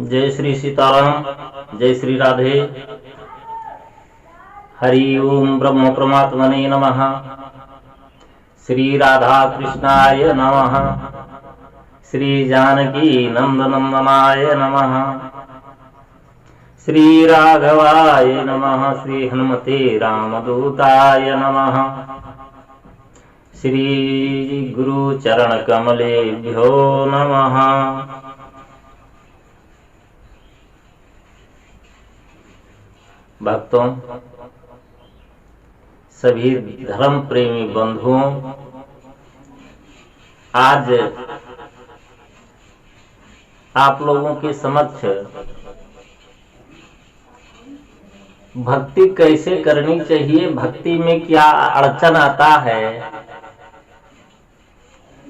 जय श्री सीताराम, जय श्री राधे। हरि ओम ब्रह्म परमात्मने नमः। श्री राधा कृष्णाय नमः। श्री जानकी नंदनंदनाय नमः। श्री राघवाय नमः। श्री हनुमते रामदूताय नमः। श्री गुरु चरण कमलेभ्यो नमः। भक्तों, सभी धर्म प्रेमी बंधुओं, आज आप लोगों के समक्ष भक्ति कैसे करनी चाहिए, भक्ति में क्या अड़चन आता है,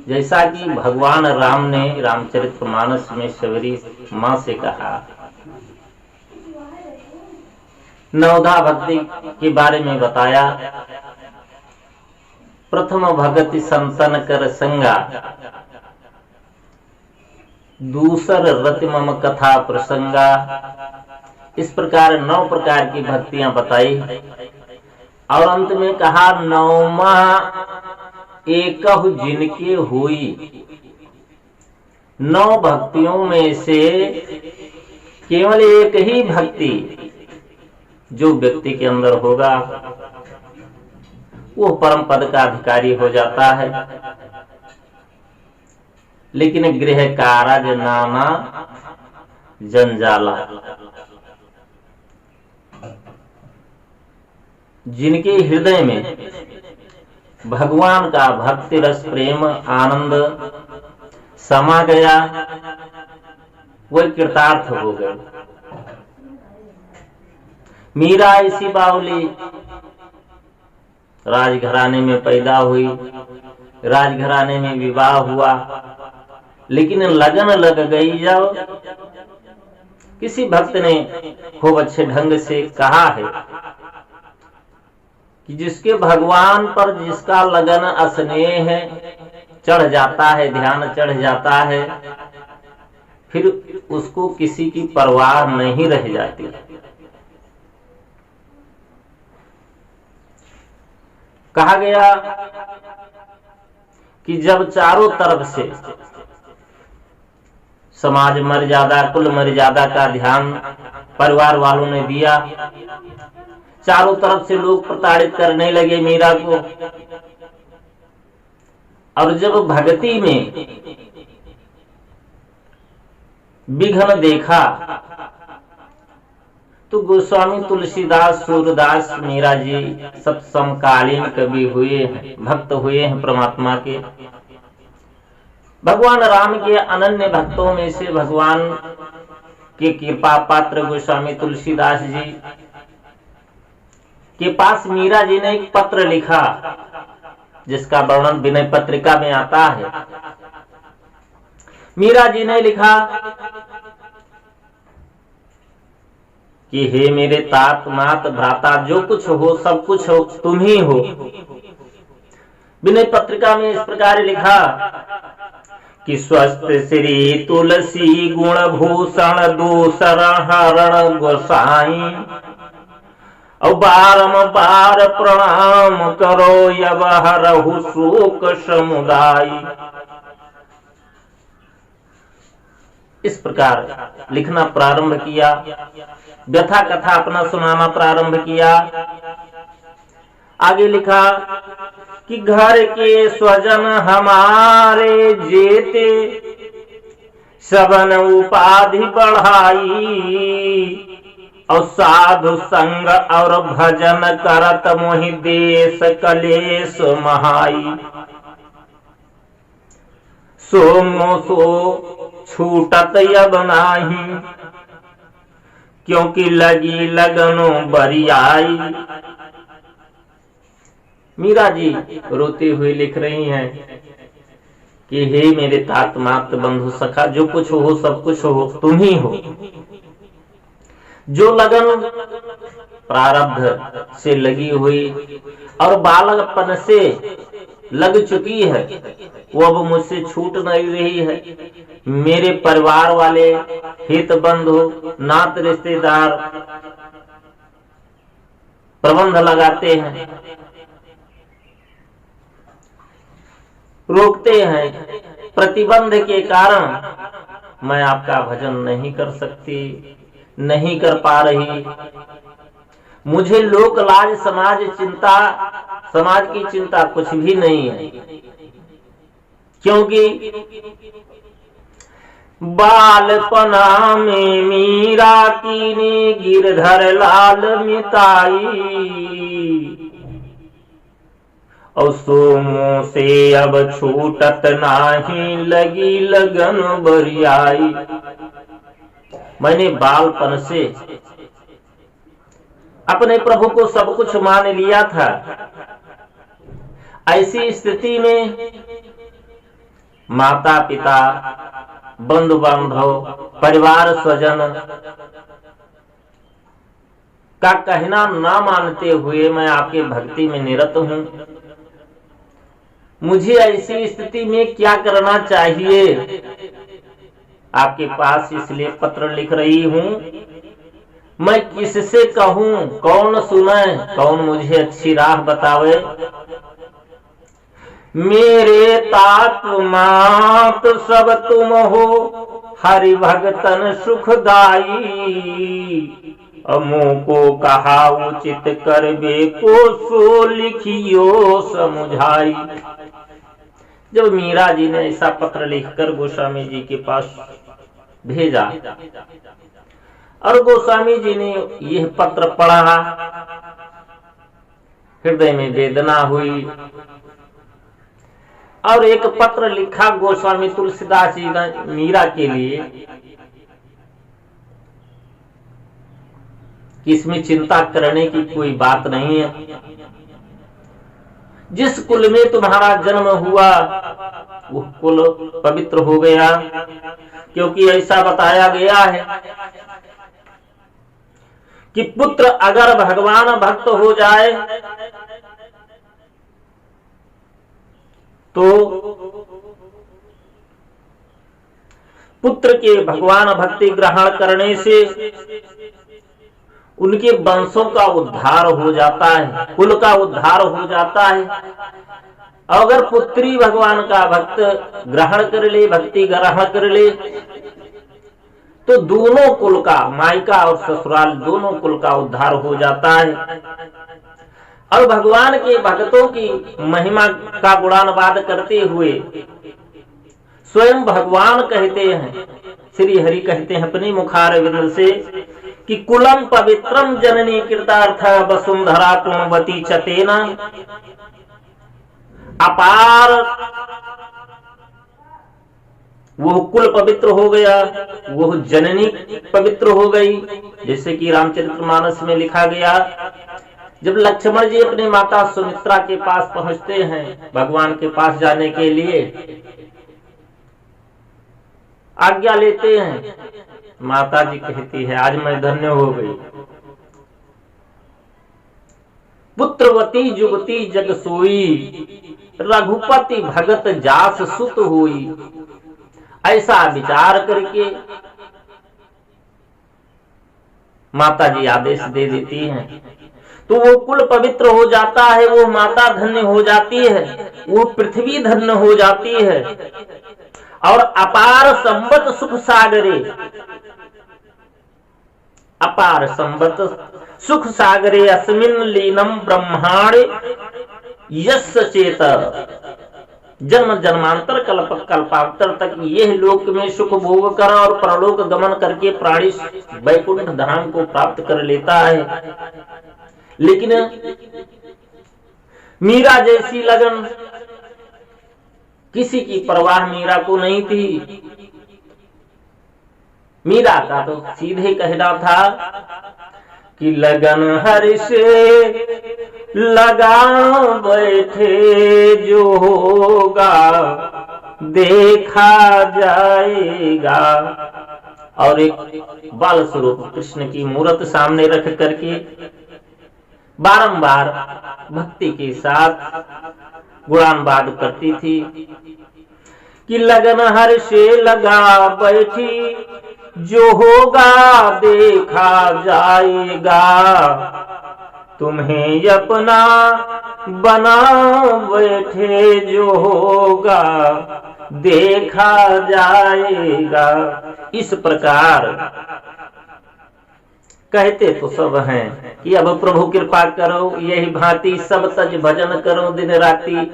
जैसा कि भगवान राम ने रामचरितमानस में शबरी माँ से कहा, नवधा भक्ति के बारे में बताया। प्रथम भगति संतन कर संगा, दूसर रति मम कथा प्रसंगा। इस प्रकार 9 प्रकार की भक्तियां बताई और अंत में कहा, नौमा एकहु जिनके हुई। 9 भक्तियों में से केवल एक ही भक्ति जो व्यक्ति के अंदर होगा वो परम पद का अधिकारी हो जाता है। लेकिन गृह कारज नाना जंजाला, जिनके हृदय में भगवान का भक्ति रस प्रेम आनंद समा गया, वह कृतार्थ हो गए। मीरा इसी बावली राजघराने में पैदा हुई, राजघराने में विवाह हुआ, लेकिन लगन लग गई। जब किसी भक्त ने खूब अच्छे ढंग से कहा है कि जिसके भगवान पर जिसका लगन स्नेह चढ़ जाता है, ध्यान चढ़ जाता है, फिर उसको किसी की परवाह नहीं रह जाती। कहा गया कि जब चारों तरफ से समाज मर्यादा, कुल मर्यादा का ध्यान परिवार वालों ने दिया, चारों तरफ से लोग प्रताड़ित करने लगे मीरा को, और जब भक्ति में विघ्न देखा तो गोस्वामी तुलसीदास सूरदास मीरा जी सब समकालीन कवि हुए हैं, भक्त हुए हैं परमात्मा के। भगवान राम के अनन्य भक्तों में से भगवान के कृपा पात्र गोस्वामी तुलसीदास जी के पास मीरा जी ने एक पत्र लिखा, जिसका वर्णन विनय पत्रिका में आता है। मीरा जी ने लिखा कि हे मेरे तात मात भ्राता, जो कुछ हो सब कुछ हो तुम ही हो। विनय पत्रिका में इस प्रकार लिखा कि स्वस्थ श्री तुलसी गुण भूषण दूसर हरण गोसाई, और बारंबार प्रणाम करो यब हरहु शोक समुदाय। इस प्रकार लिखना प्रारंभ किया, व्यथा कथा अपना सुनाना प्रारंभ किया। आगे लिखा कि घर के स्वजन हमारे जेते, सबन उपाधि बढ़ाई, और साधु संग और भजन करत मोहि देश कलेश महाई। सो मोसो छूटत यब नाही, क्योंकि लगी लगनो बरियाई। मीरा जी रोते हुए लिख रही हैं कि हे मेरे तात मात बंधु सखा, जो कुछ हो सब कुछ हो तुम ही हो। जो लगन प्रारब्ध से लगी हुई और बालकपन से लग चुकी है, वो अब मुझसे छूट नहीं रही है। मेरे परिवार वाले, हित बंधु, नात रिश्तेदार प्रबंध लगाते हैं, रोकते हैं। प्रतिबंध के कारण मैं आपका भजन नहीं कर सकती, नहीं कर पा रही। मुझे लोक लाज समाज की चिंता कुछ भी नहीं है, क्योंकि बालपना में मीरा कीनी गिरधर लाल मिताई, और सोमों से अब छूटत नाही लगी लगन बरियाई। मैंने बालपन से अपने प्रभु को सब कुछ मान लिया था। ऐसी स्थिति में माता पिता, बंधु बांधव, परिवार स्वजन का कहना ना मानते हुए मैं आपके भक्ति में निरत हूं। मुझे ऐसी स्थिति में क्या करना चाहिए? आपके पास इसलिए पत्र लिख रही हूं। मैं किससे कहूं? कौन सुने? कौन मुझे अच्छी राह बतावे? मेरे तात मात सब तुम हो, हरि भगतन सुखदाई। अमो को कहा उचित करबे को, सो लिखियो समुझाई। जब मीरा जी ने ऐसा पत्र लिखकर गोस्वामी जी के पास भेजा और गोस्वामी जी ने यह पत्र पढ़ा, हृदय में वेदना हुई और एक पत्र लिखा गोस्वामी तुलसीदास जी ने मीरा के लिए कि इसमें चिंता करने की कोई बात नहीं है। जिस कुल में तुम्हारा जन्म हुआ वो कुल पवित्र हो गया, क्योंकि ऐसा बताया गया है कि पुत्र अगर भगवान भक्त हो जाए तो पुत्र के भगवान भक्ति ग्रहण करने से उनके वंशों का उद्धार हो जाता है, कुल का उद्धार हो जाता है। अगर पुत्री भगवान का भक्त ग्रहण कर ले, भक्ति ग्रहण कर ले, तो दोनों कुल का, मायका और ससुराल दोनों कुल का उद्धार हो जाता है। और भगवान के भक्तों की महिमा का गुणानुवाद करते हुए स्वयं भगवान कहते हैं, श्री हरि कहते हैं अपनी मुखार विंद से कि कुलम पवित्रम जननी कृतार्थ वसुंधरा पूर्णवती चतेना। अपार वो कुल पवित्र हो गया, वो जननी पवित्र हो गई। जैसे कि रामचरितमानस में लिखा गया, जब लक्ष्मण जी अपनी माता सुमित्रा के पास पहुंचते हैं भगवान के पास जाने के लिए, आज्ञा लेते हैं, माता जी कहती है आज मैं धन्य हो गई। पुत्रवती जुगती जग सोई, रघुपति भगत जास सुत हुई। ऐसा विचार करके माता जी आदेश दे देती हैं, तो वो कुल पवित्र हो जाता है, वो माता धन्य हो जाती है, वो पृथ्वी धन्य हो जाती है। और अपार संबत सुख सागरे, अपार संबत सुख सागरे अस्मिन लीनम ब्रह्मांड यस्य चेत। जन्म जन्मांतर कल्प कल्पांतर तक यह लोक में सुख भोग कर और परलोक गमन करके प्राणी वैकुंठ धाम को प्राप्त कर लेता है। लेकिन मीरा जैसी लगन किसी की परवाह मीरा को नहीं थी। मीरा का तो सीधे कहना था कि लगन हरि से लगा बैठे जो होगा देखा जाएगा। और एक बाल स्वरूप कृष्ण की मूर्त सामने रख करके बारंबार भक्ति के साथ गुणानुवाद करती थी कि लगन हर से लगा बैठी, जो होगा देखा जाएगा, तुम्हें अपना बना बैठे, जो होगा देखा जाएगा। इस प्रकार कहते तो सब हैं कि अब प्रभु कृपा करो, यही भांति सब तज भजन करो दिन राति।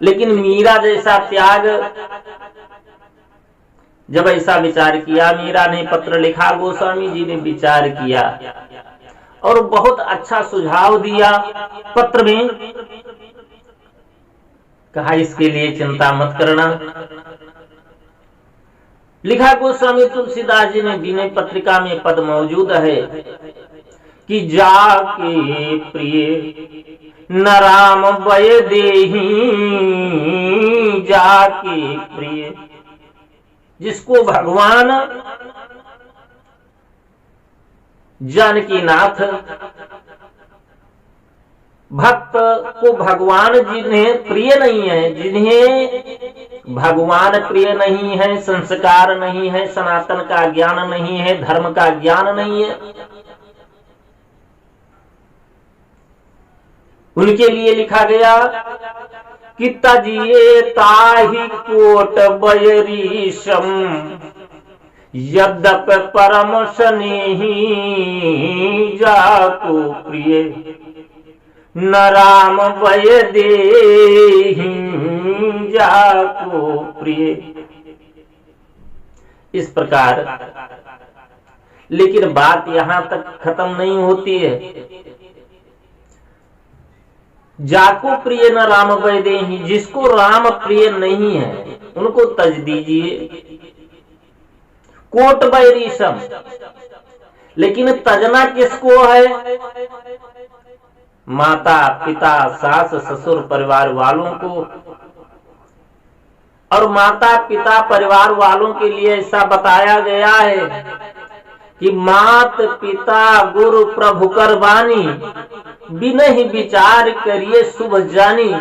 लेकिन मीरा जैसा त्याग, जब ऐसा विचार किया, मीरा ने पत्र लिखा, गोस्वामी जी ने विचार किया और बहुत अच्छा सुझाव दिया पत्र में। कहा इसके लिए चिंता मत करना। लिखा गोस्वामी तुलसीदास जी ने, विनय पत्रिका में पद मौजूद है कि जाके प्रिय न राम वय देही, जाके प्रिय, जिसको भगवान जानकी नाथ, भक्त को भगवान जिन्हें प्रिय नहीं है, जिन्हें भगवान प्रिय नहीं है, संस्कार नहीं है, सनातन का ज्ञान नहीं है, धर्म का ज्ञान नहीं है, उनके लिए लिखा गया कि तजिए ताहि कोट बयरीशम, यद्यप परम स्नेही, जाको प्रिय न राम वय देहि, जाको प्रिय। इस प्रकार, लेकिन बात यहां तक खत्म नहीं होती है। जाको प्रिय न राम वय देहि, जिसको राम प्रिय नहीं है उनको तज दीजिए। कोट बैरीशम, लेकिन तजना किसको है? माता पिता सास ससुर परिवार वालों को। और माता पिता परिवार वालों के लिए ऐसा बताया गया है कि मात पिता गुरु प्रभु कर बानी, बिनहि विचार करिए शुभ जानी।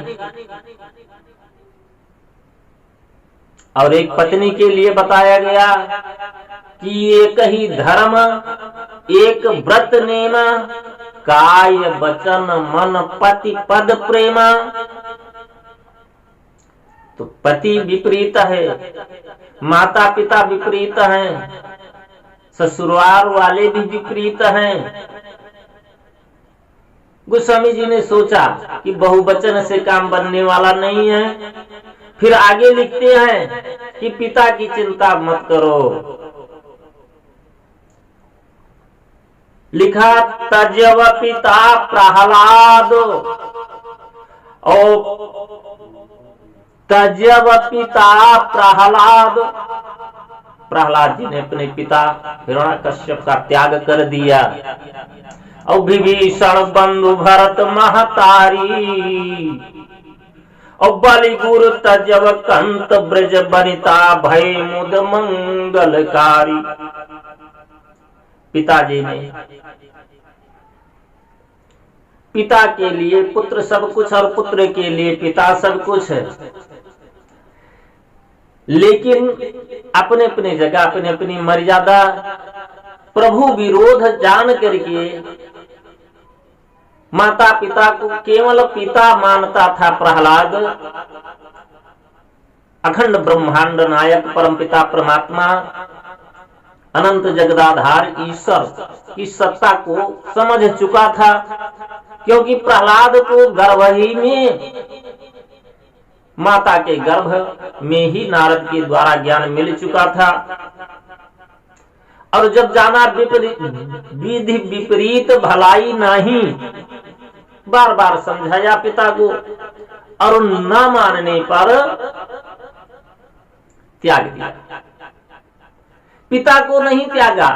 और एक पत्नी के लिए बताया गया कि एक ही धर्म एक व्रत नेमा, काय वचन मन पति पद प्रेमा। तो पति विपरीत है, माता पिता विपरीत हैं, ससुराल वाले भी विपरीत हैं। गोस्वामी जी ने सोचा कि बहुवचन से काम बनने वाला नहीं है। फिर आगे लिखते हैं कि पिता की चिंता मत करो। लिखा तजव पिता प्रहलाद, और तजव पिता प्रहलाद, प्रहलाद जी ने अपने पिता हिरण्यकश्यप का त्याग कर दिया। और विभीषण बंधु भरत महतारी, और बलि गुरु तजव कंत ब्रज बनिता, भय मुद मंगलकारी। पिताजी ने, पिता के लिए पुत्र सब कुछ और पुत्र के लिए पिता सब कुछ है। लेकिन अपने अपने जगह अपने अपनी मर्यादा, प्रभु विरोध जान करके माता पिता को केवल पिता मानता था प्रहलाद। अखंड ब्रह्मांड नायक परमपिता परमात्मा अनंत जगदाधार ईश्वर की सत्ता को समझ चुका था, क्योंकि प्रहलाद को गर्भ ही में, माता के गर्भ में ही नारद के द्वारा ज्ञान मिल चुका था। और जब जाना विधि विपरीत भलाई नहीं, बार बार समझाया पिता को, और न मानने पर त्याग दिया। पिता को नहीं त्यागा,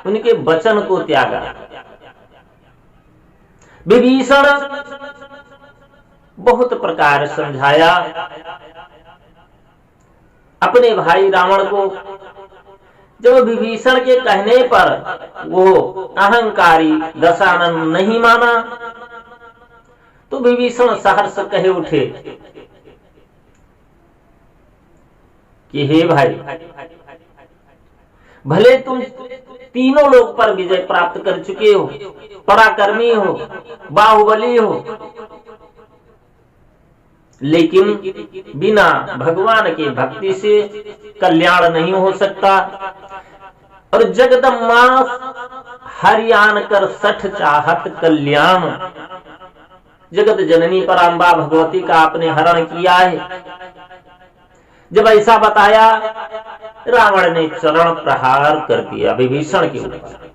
उनके वचन को त्यागा। विभीषण बहुत प्रकार समझाया अपने भाई रावण को। जब विभीषण के कहने पर वो अहंकारी दशानन नहीं माना, तो विभीषण सहर्ष कहे उठे कि हे भाई, भले तुम तीनों लोक पर विजय प्राप्त कर चुके हो, पराक्रमी हो, बाहुबली हो, लेकिन बिना भगवान की भक्ति से कल्याण नहीं हो सकता। और जगदम्मा हरियाण कर सठ चाहत कल्याण, जगत जननी पराम्बा भगवती का आपने हरण किया है। जब ऐसा बताया, रावण ने चरण प्रहार कर दिया विभीषण के ऊपर।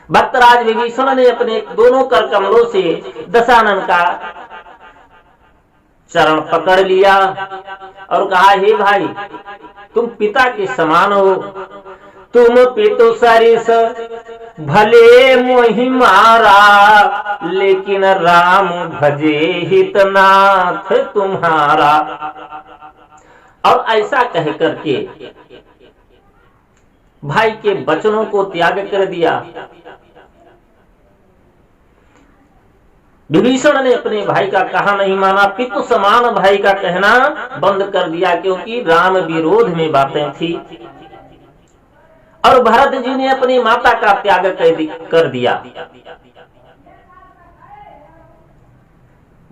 भक्तराज विभीषण ने अपने दोनों कर कमलों से दशानन का चरण पकड़ लिया और कहा, हे भाई, तुम पिता के समान हो, तुम पितु सरिस भले मोहि मारा, लेकिन राम भजे हितनाथ तुम्हारा। और ऐसा कह करके भाई के वचनों को त्याग कर दिया। विभीषण ने अपने भाई का कहा नहीं माना, पितु समान भाई का कहना बंद कर दिया, क्योंकि राम विरोध में बातें थी। और भरत जी ने अपनी माता का त्याग कर दिया।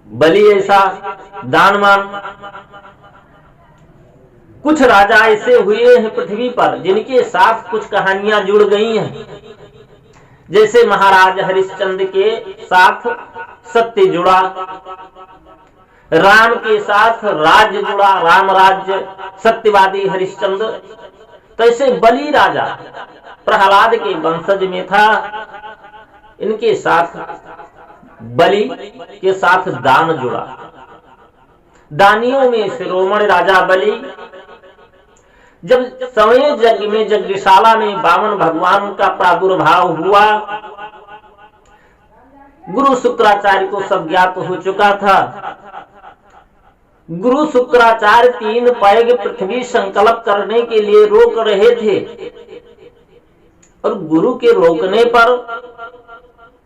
बलि ऐसा दानवान, कुछ राजा ऐसे हुए हैं पृथ्वी पर जिनके साथ कुछ कहानियां जुड़ गई हैं। जैसे महाराज हरिश्चंद्र के साथ सत्य जुड़ा, राम के साथ राज्य जुड़ा, राम राज्य, सत्यवादी हरिश्चंद्र। तैसे बलि राजा प्रहलाद के वंशज में था, इनके साथ बलि के साथ दान जुड़ा। दानियों में शिरोमणि राजा बलि। जब समय यज्ञ में यज्ञशाला में वामन भगवान का प्रादुर्भाव हुआ, गुरु शुक्राचार्य को सब ज्ञात हो चुका था। गुरु शुक्राचार्य 3 पैग पृथ्वी संकल्प करने के लिए रोक रहे थे, और गुरु के रोकने पर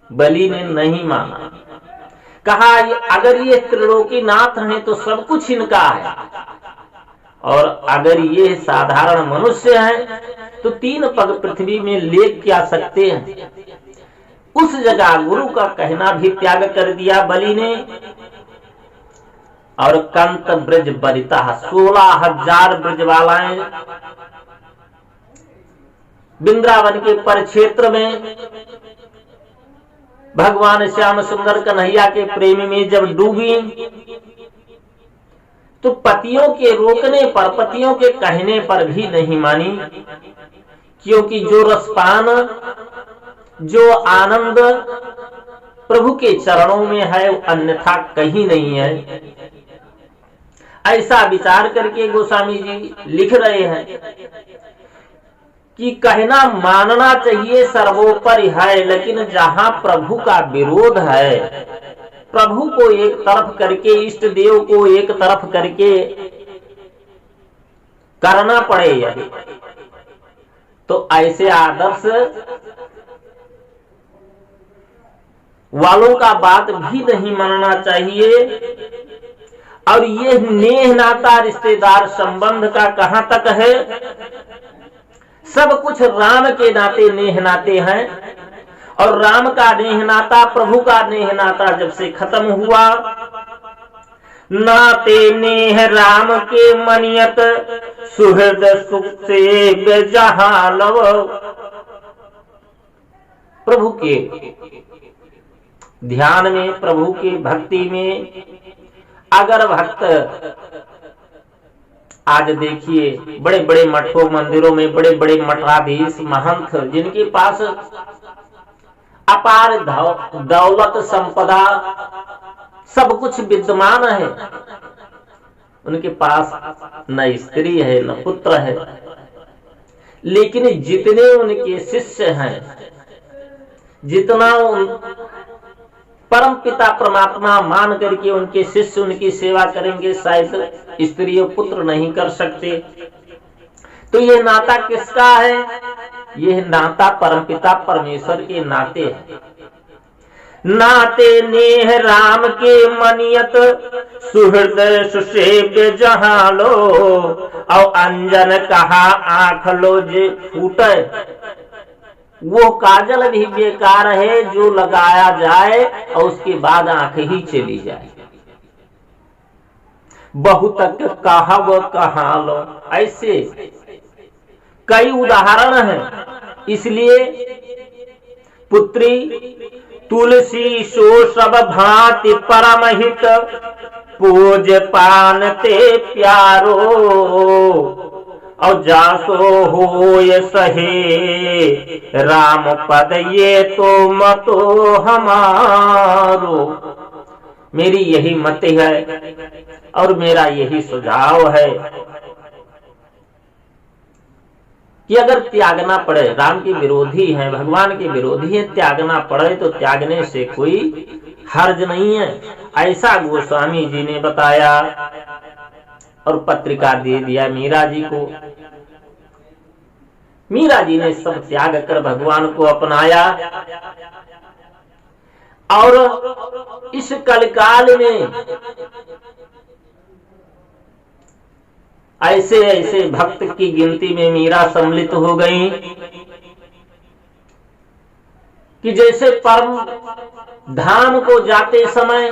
बलि ने नहीं माना। कहा, अगर ये त्रिलोकी नाथ हैं तो सब कुछ इनका है, और अगर ये साधारण मनुष्य हैं तो 3 पग पृथ्वी में ले क्या सकते हैं। उस जगह गुरु का कहना भी त्याग कर दिया बलि ने। और कंत ब्रज बरिता 16,000 ब्रजवालाएं वृंदावन के परिक्षेत्र में भगवान श्याम सुंदर कन्हैया के प्रेम में जब डूबी, तो पतियों के रोकने पर, पतियों के कहने पर भी नहीं मानी, क्योंकि जो रसपान, जो आनंद प्रभु के चरणों में है, अन्यथा कहीं नहीं है। ऐसा विचार करके गोस्वामी जी लिख रहे हैं कि कहना मानना चाहिए सर्वोपरि है, लेकिन जहां प्रभु का विरोध है, प्रभु को एक तरफ करके, इष्ट देव को एक तरफ करके करना पड़े यदि, तो ऐसे आदर्श वालों का बात भी नहीं मानना चाहिए। और ये नेह नाता रिश्तेदार संबंध का कहां तक है? सब कुछ राम के नाते नेह नाते हैं, और राम का नेह नाता, प्रभु का नेह नाता जब से खत्म हुआ, नाते नेह राम के मनियत सुहृद सुख से जहां लव। प्रभु के ध्यान में, प्रभु की भक्ति में अगर भक्त, आज देखिए बड़े बड़े मठों मंदिरों में बड़े बड़े मठाधीश महंत, जिनके पास अपार दौलत संपदा सब कुछ विद्यमान है, उनके पास न स्त्री है न पुत्र है, लेकिन जितने उनके शिष्य हैं, जितना परम पिता परमात्मा मान करके उनके शिष्य उनकी सेवा करेंगे, शायद स्त्री और पुत्र नहीं कर सकते। तो ये नाता किसका है? यह नाता परमपिता परमेश्वर के नाते है। नाते नेह राम के मनियत, सुहृदय सुसेव्य जहां लो। और अंजन कहा आंख लो जे फूटे, वो काजल भी बेकार है जो लगाया जाए और उसके बाद आंख ही चली जाए। बहुत कहा वो कहा लो, ऐसे कई उदाहरण हैं। इसलिए पुत्री तुलसी सो सब भांति परमहित, पूज पान ते प्यारो। और जासो होय सहे राम पद ये तो मतो हमारो। मेरी यही मत है और मेरा यही सुझाव है कि अगर त्यागना पड़े, राम के विरोधी हैं, भगवान के विरोधी हैं, त्यागना पड़े तो त्यागने से कोई हर्ज नहीं है। ऐसा गोस्वामी जी ने बताया और पत्रिका दे दिया मीरा जी को। मीरा जी ने सब त्याग कर भगवान को अपनाया। और इस कलकाल में ऐसे ऐसे भक्त की गिनती में मीरा सम्मिलित हो गई कि जैसे परम धाम को जाते समय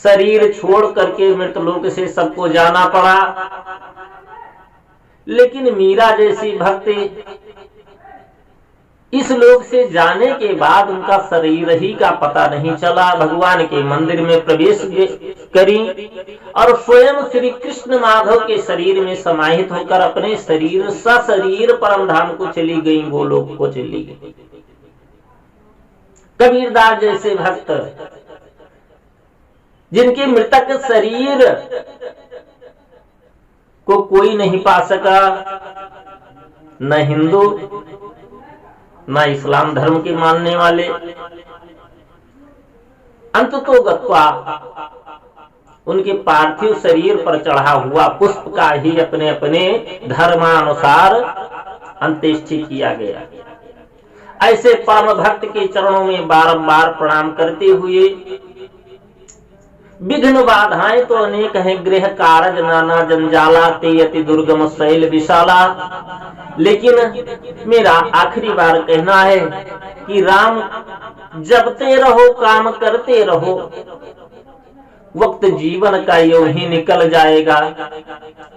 शरीर छोड़ करके मृतलोक से सबको जाना पड़ा, लेकिन मीरा जैसी भक्ति इस लोक से जाने के बाद उनका शरीर ही का पता नहीं चला। भगवान के मंदिर में प्रवेश करी और स्वयं श्री कृष्ण माधव के शरीर में समाहित होकर अपने शरीर सशरीर परम धाम को चली गई, गोलोक को चली गई। कबीरदास जैसे भक्त जिनके मृतक शरीर को कोई नहीं पा सका, न हिंदू न इस्लाम धर्म के मानने वाले, अंततो गत्वा उनके पार्थिव शरीर पर चढ़ा हुआ पुष्प का ही अपने अपने धर्मानुसार अंत्येष्टि किया गया। ऐसे परम भक्त के चरणों में बारंबार प्रणाम करते हुए विघ्न बाधाएं तो अनेक हैं, गृह कारज नाना जंजाला, ते अति दुर्गम शैल विशाला। लेकिन मेरा आखिरी बार कहना है कि राम जपते रहो, काम करते रहो, वक्त जीवन का यूं ही निकल जाएगा।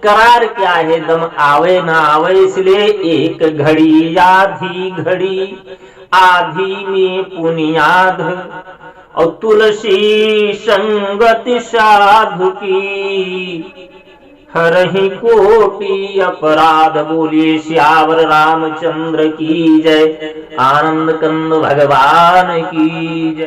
करार क्या है, दम आवे ना आवे, इसलिए एक घड़ी आधी घड़ी, आधी में पुनियाद। और तुलसी संगति साधु की, हरहि कोटि अपराध। बोलिए श्यावर रामचंद्र की जय, आनंद कंद भगवान की जय।